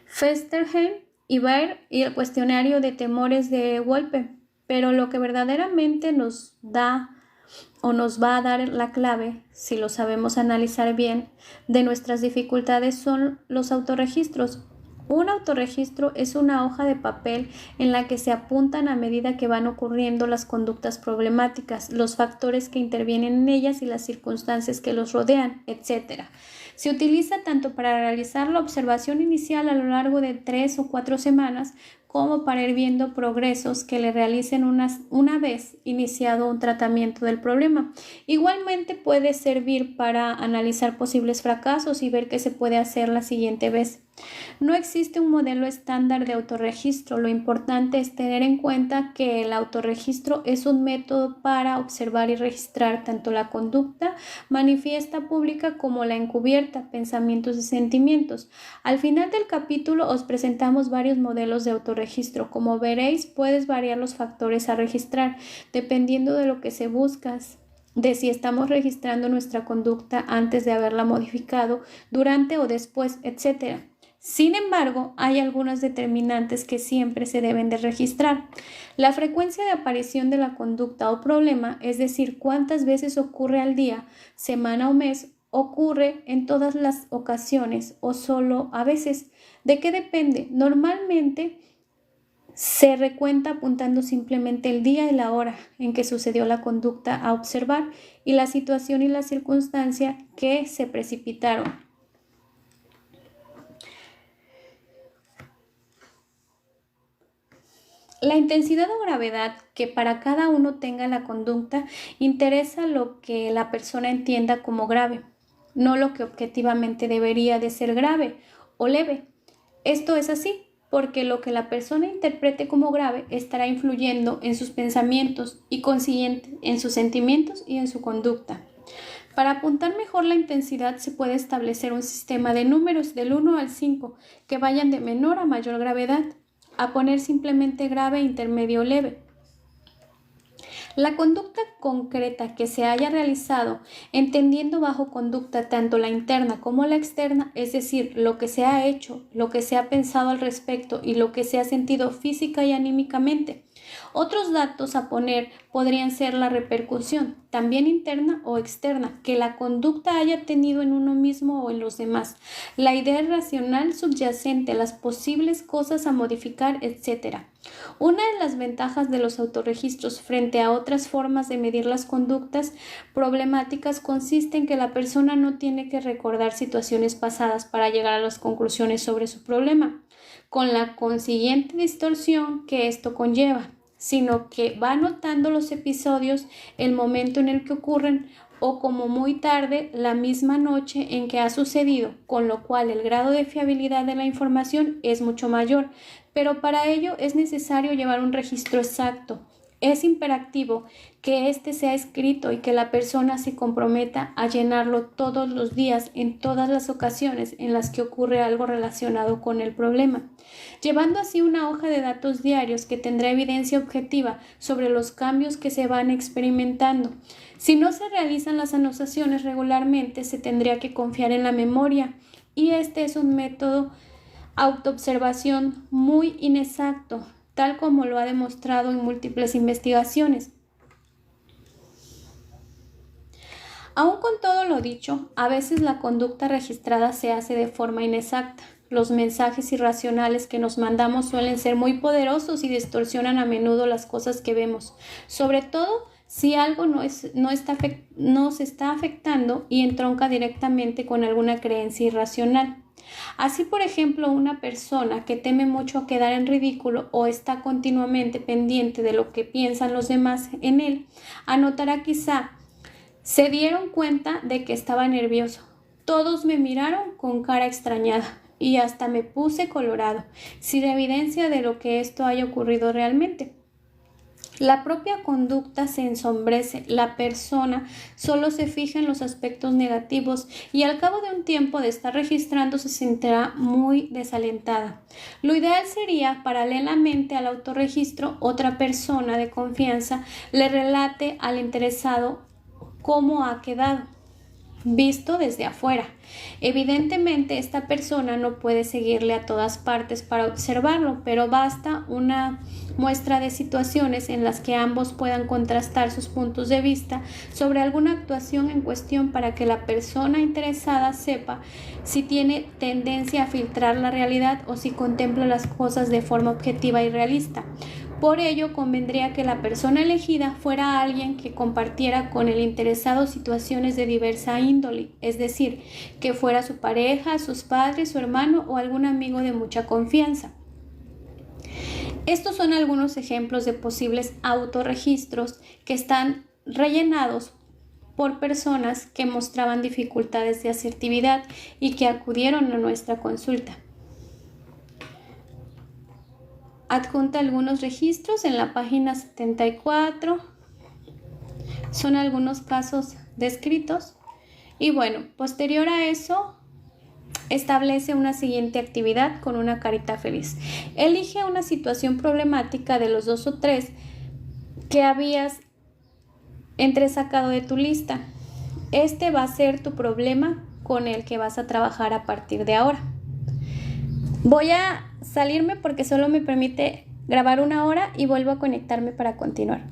Festerheim y Baer y el cuestionario de temores de Wolpe, pero lo que verdaderamente nos da o nos va a dar la clave, si lo sabemos analizar bien, de nuestras dificultades son los autorregistros. Un autorregistro es una hoja de papel en la que se apuntan a medida que van ocurriendo las conductas problemáticas, los factores que intervienen en ellas y las circunstancias que los rodean, etc. Se utiliza tanto para realizar la observación inicial a lo largo de 3 o 4 semanas como para ir viendo progresos que le realicen una vez iniciado un tratamiento del problema. Igualmente puede servir para analizar posibles fracasos y ver qué se puede hacer la siguiente vez. No existe un modelo estándar de autorregistro. Lo importante es tener en cuenta que el autorregistro es un método para observar y registrar tanto la conducta manifiesta pública como la encubierta, pensamientos y sentimientos. Al final del capítulo os presentamos varios modelos de autorregistro. Como veréis, puedes variar los factores a registrar dependiendo de lo que se busca, de si estamos registrando nuestra conducta antes de haberla modificado, durante o después, etc. Sin embargo, hay algunas determinantes que siempre se deben de registrar. La frecuencia de aparición de la conducta o problema, es decir, cuántas veces ocurre al día, semana o mes, ocurre en todas las ocasiones o solo a veces. ¿De qué depende? Normalmente se recuenta apuntando simplemente el día y la hora en que sucedió la conducta a observar y la situación y la circunstancia que se precipitaron. La intensidad o gravedad que para cada uno tenga la conducta interesa lo que la persona entienda como grave, no lo que objetivamente debería de ser grave o leve. Esto es así porque lo que la persona interprete como grave estará influyendo en sus pensamientos y consiguiente en sus sentimientos y en su conducta. Para apuntar mejor la intensidad se puede establecer un sistema de números del 1 al 5 que vayan de menor a mayor gravedad, a poner simplemente grave, intermedio o leve. La conducta concreta que se haya realizado, entendiendo bajo conducta tanto la interna como la externa, es decir, lo que se ha hecho, lo que se ha pensado al respecto y lo que se ha sentido física y anímicamente. Otros datos a poner podrían ser la repercusión, también interna o externa, que la conducta haya tenido en uno mismo o en los demás, la idea racional subyacente, las posibles cosas a modificar, etc. Una de las ventajas de los autorregistros frente a otras formas de medir las conductas problemáticas consiste en que la persona no tiene que recordar situaciones pasadas para llegar a las conclusiones sobre su problema, con la consiguiente distorsión que esto conlleva, sino que va notando los episodios, el momento en el que ocurren o como muy tarde, la misma noche en que ha sucedido, con lo cual el grado de fiabilidad de la información es mucho mayor, pero para ello es necesario llevar un registro exacto. Es imperativo que éste sea escrito y que la persona se comprometa a llenarlo todos los días en todas las ocasiones en las que ocurre algo relacionado con el problema, llevando así una hoja de datos diarios que tendrá evidencia objetiva sobre los cambios que se van experimentando. Si no se realizan las anotaciones regularmente, se tendría que confiar en la memoria, y este es un método autoobservación muy inexacto, tal como lo ha demostrado en múltiples investigaciones. Aún con todo lo dicho, a veces la conducta registrada se hace de forma inexacta. Los mensajes irracionales que nos mandamos suelen ser muy poderosos y distorsionan a menudo las cosas que vemos, sobre todo si algo nos está afectando y entronca directamente con alguna creencia irracional. Así, por ejemplo, una persona que teme mucho a quedar en ridículo o está continuamente pendiente de lo que piensan los demás en él, anotará quizá: se dieron cuenta de que estaba nervioso. Todos me miraron con cara extrañada y hasta me puse colorado, sin evidencia de lo que esto haya ocurrido realmente. La propia conducta se ensombrece, la persona solo se fija en los aspectos negativos y al cabo de un tiempo de estar registrando se sentirá muy desalentada. Lo ideal sería, paralelamente al autorregistro, otra persona de confianza le relate al interesado cómo ha quedado, visto desde afuera. Evidentemente, esta persona no puede seguirle a todas partes para observarlo, pero basta una muestra de situaciones en las que ambos puedan contrastar sus puntos de vista sobre alguna actuación en cuestión para que la persona interesada sepa si tiene tendencia a filtrar la realidad o si contempla las cosas de forma objetiva y realista. Por ello, convendría que la persona elegida fuera alguien que compartiera con el interesado situaciones de diversa índole, es decir, que fuera su pareja, sus padres, su hermano o algún amigo de mucha confianza. Estos son algunos ejemplos de posibles autorregistros que están rellenados por personas que mostraban dificultades de asertividad y que acudieron a nuestra consulta. Adjunta algunos registros en la página 74. Son algunos casos descritos. Y bueno, posterior a eso, establece una siguiente actividad con una carita feliz. Elige una situación problemática de los 2 o 3 que habías entresacado de tu lista. Este va a ser tu problema con el que vas a trabajar a partir de ahora. Voy a salirme porque solo me permite grabar 1 hora y vuelvo a conectarme para continuar.